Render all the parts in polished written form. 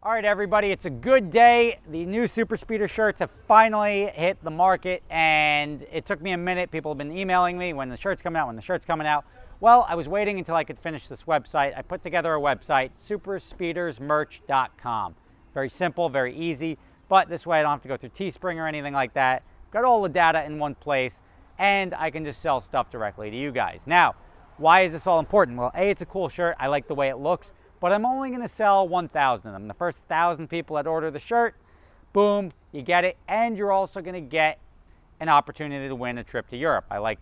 All right, everybody, it's a good day. The new Super Speeder shirts have finally hit the market, and it took me a minute. People have been emailing me when the shirt's coming out, Well, I was waiting until I could finish this website. I put together a website, superspeedersmerch.com. Very simple, very easy, but this way I don't have to go through Teespring or anything like that. Got all the data in one place, and I can just sell stuff directly to you guys. Now, why is this all important? Well, A, it's a cool shirt. I like the way it looks. But I'm only going to sell 1,000 of them. The first 1,000 people that order the shirt, boom, you get it. And you're also going to get an opportunity to win a trip to Europe. I like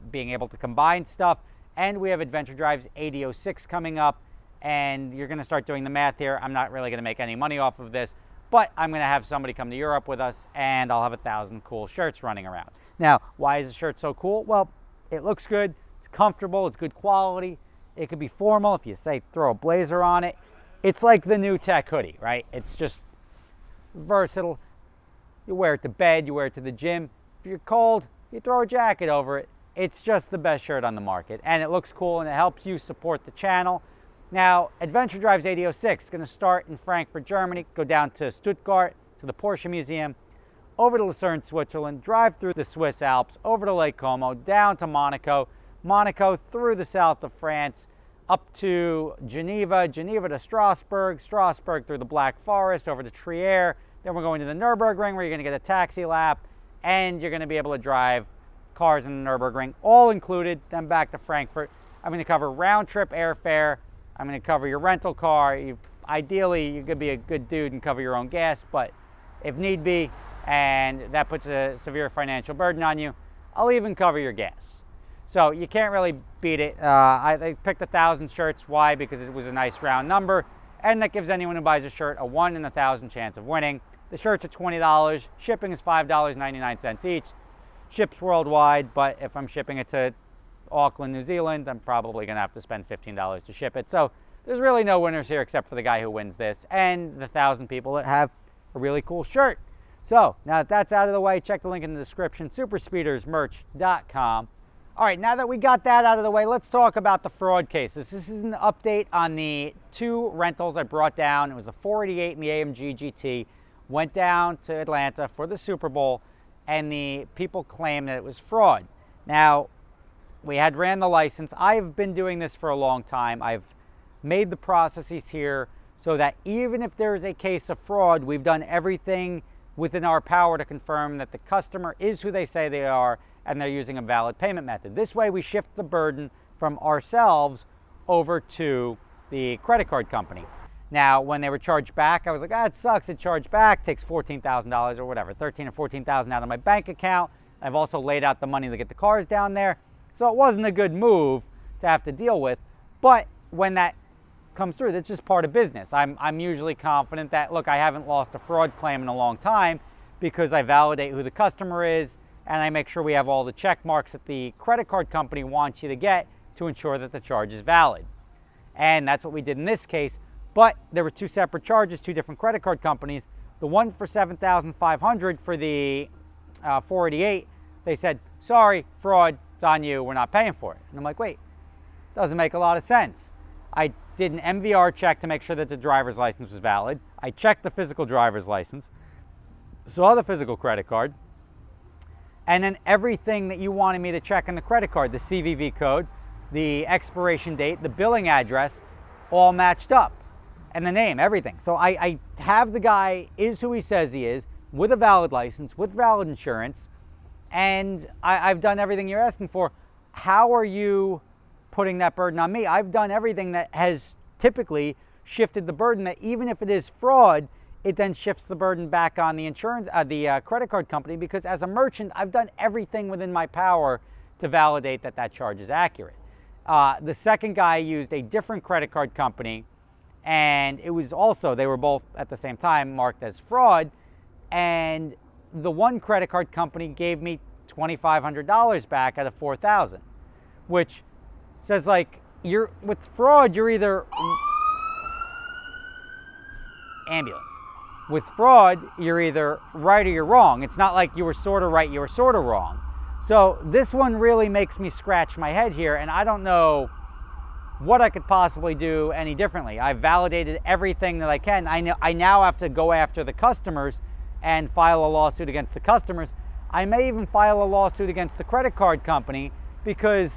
being able to combine stuff. And we have Adventure Drive's 8006 coming up. And you're going to start doing the math here. I'm not really going to make any money off of this. But I'm going to have somebody come to Europe with us. And I'll have 1,000 cool shirts running around. Now, why is the shirt so cool? Well, it looks good. It's comfortable. It's good quality. It could be formal if you say throw a blazer on it. It's like the new tech hoodie, right? It's just versatile. You wear it to bed, you wear it to the gym. If you're cold, you throw a jacket over it. It's just the best shirt on the market. And it looks cool and it helps you support the channel. Now, Adventure Drive's 8006 is going to start in Frankfurt, Germany, go down to Stuttgart, to the Porsche Museum, over to Lucerne, Switzerland, drive through the Swiss Alps, over to Lake Como, down to Monaco, through the south of France, up to Geneva, to Strasbourg, through the Black Forest, over to Trier. Then we're going to the Nürburgring, where you're going to get a taxi lap, and you're going to be able to drive cars in the Nürburgring, all included. Then back to Frankfurt. I'm going to cover round-trip airfare. I'm going to cover your rental car. Ideally, you could be a good dude and cover your own gas, but if need be, and that puts a severe financial burden on you, I'll even cover your gas. So you can't really beat it. I picked 1,000 shirts. Why? Because it was a nice round number, and that gives anyone who buys a shirt a 1 in 1,000 chance of winning. The shirts are $20. Shipping is $5.99 each. Ships worldwide, but if I'm shipping it to Auckland, New Zealand, I'm probably going to have to spend $15 to ship it. So there's really no winners here except for the guy who wins this and the 1,000 people that have a really cool shirt. So now that that's out of the way, check the link in the description, superspeedersmerch.com. All right, now that we got that out of the way, let's talk about the fraud cases. This is an update on the 2 rentals I brought down. It was the 488 and the AMG GT. Went down to Atlanta for the Super Bowl, and the people claimed that it was fraud. Now, we had ran the license. I've been doing this for a long time. I've made the processes here so that even if there is a case of fraud, we've done everything within our power to confirm that the customer is who they say they are, and they're using a valid payment method. This way we shift the burden from ourselves over to the credit card company. Now, when they were charged back, I was like, it sucks, it charged back, takes $14,000 or whatever, $13,000 or $14,000 out of my bank account. I've also laid out the money to get the cars down there. So it wasn't a good move to have to deal with. But when that comes through, that's just part of business. I'm usually confident that, look, I haven't lost a fraud claim in a long time because I validate who the customer is, and I make sure we have all the check marks that the credit card company wants you to get to ensure that the charge is valid. And that's what we did in this case. But there were 2 separate charges, 2 different credit card companies. The one for $7,500 for the 488, they said, sorry, fraud, it's on you, we're not paying for it. And I'm like, wait, doesn't make a lot of sense. I did an MVR check to make sure that the driver's license was valid. I checked the physical driver's license, saw the physical credit card, and then everything that you wanted me to check on the credit card, the CVV code, the expiration date, the billing address, all matched up. And the name, everything. So I have the guy is who he says he is, with a valid license, with valid insurance, and I've done everything you're asking for. How are you putting that burden on me? I've done everything that has typically shifted the burden, that even if it is fraud, it then shifts the burden back on the insurance, the credit card company, because as a merchant, I've done everything within my power to validate that that charge is accurate. The second guy used a different credit card company, and it was also, they were both at the same time marked as fraud, and the one credit card company gave me $2,500 back out of $4,000, which says, like, with fraud, you're either ambulance. With fraud, you're either right or you're wrong. It's not like you were sort of right, you were sort of wrong. So this one really makes me scratch my head here, and I don't know what I could possibly do any differently. I've validated everything that I can. I now have to go after the customers and file a lawsuit against the customers. I may even file a lawsuit against the credit card company, because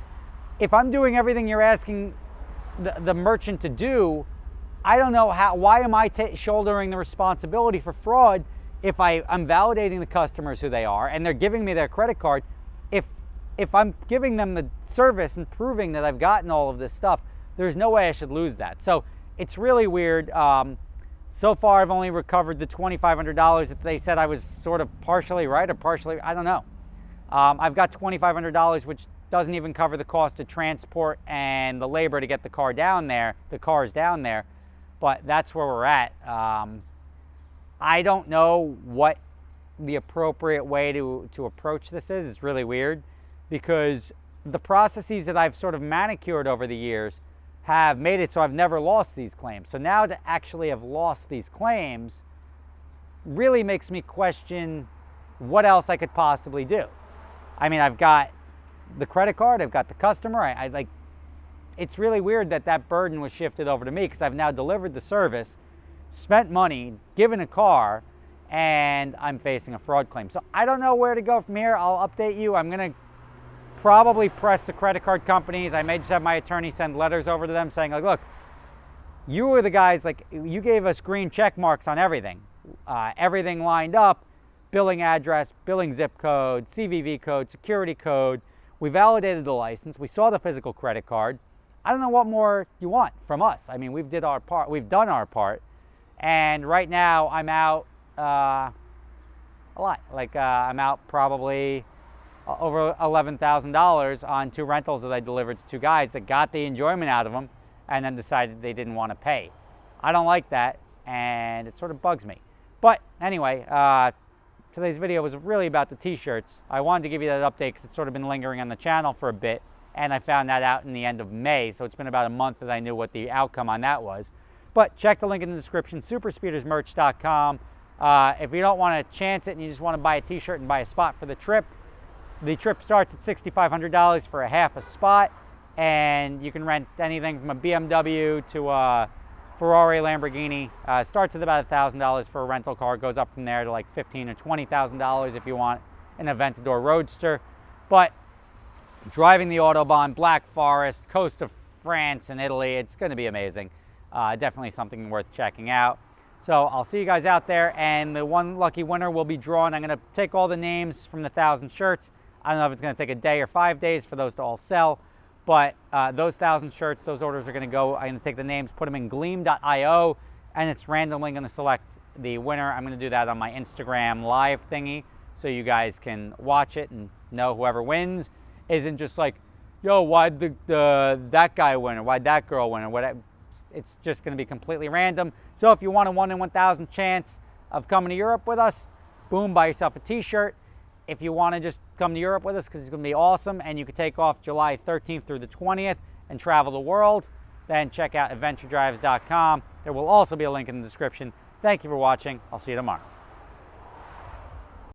if I'm doing everything you're asking the merchant to do, I don't know why am I shouldering the responsibility for fraud if I'm validating the customers who they are and they're giving me their credit card. If I'm giving them the service and proving that I've gotten all of this stuff, there's no way I should lose that. So it's really weird. So far, I've only recovered the $2,500 that they said I was sort of partially right or partially, I don't know. I've got $2,500, which doesn't even cover the cost of transport and the labor to get the cars down there. But that's where we're at. I don't know what the appropriate way to approach this is. It's really weird, because the processes that I've sort of manicured over the years have made it so I've never lost these claims. So now to actually have lost these claims really makes me question what else I could possibly do. I mean, I've got the credit card, I've got the customer. I like, it's really weird that burden was shifted over to me, because I've now delivered the service, spent money, given a car, and I'm facing a fraud claim. So I don't know where to go from here. I'll update you. I'm going to probably press the credit card companies. I may just have my attorney send letters over to them saying, like, look, you were the guys, like, you gave us green check marks on everything. Everything lined up, billing address, billing zip code, CVV code, security code. We validated the license. We saw the physical credit card. I don't know what more you want from us. I mean, we've done our part. And right now I'm out a lot. Like, I'm out probably over $11,000 on 2 rentals that I delivered to 2 guys that got the enjoyment out of them and then decided they didn't want to pay. I don't like that, and it sort of bugs me. But anyway, today's video was really about the t-shirts. I wanted to give you that update because it's sort of been lingering on the channel for a bit, and I found that out in the end of May, so it's been about a month that I knew what the outcome on that was. But check the link in the description, superspeedersmerch.com. If you don't want to chance it and you just want to buy a t-shirt and buy a spot for the trip starts at $6,500 for a half a spot, and you can rent anything from a BMW to a Ferrari, Lamborghini. Starts at about $1,000 for a rental car, goes up from there to like $15,000 or $20,000 if you want an Aventador Roadster. But driving the Autobahn, Black Forest, coast of France and Italy, it's going to be amazing. Definitely something worth checking out. So I'll see you guys out there, and the one lucky winner will be drawn. I'm going to take all the names from the 1,000 shirts. I don't know if it's going to take a day or 5 days for those to all sell, but those 1,000 shirts, those orders are going to go. I'm going to take the names, put them in gleam.io, and it's randomly going to select the winner. I'm going to do that on my Instagram live thingy, so you guys can watch it and know whoever wins isn't just like, yo, why'd that guy win, or why'd that girl win, or whatever. It's just going to be completely random. So if you want a 1 in 1,000 chance of coming to Europe with us, boom, buy yourself a t-shirt. If you want to just come to Europe with us, because it's going to be awesome, and you can take off July 13th through the 20th and travel the world, then check out adventuredrives.com. There will also be a link in the description. Thank you for watching. I'll see you tomorrow.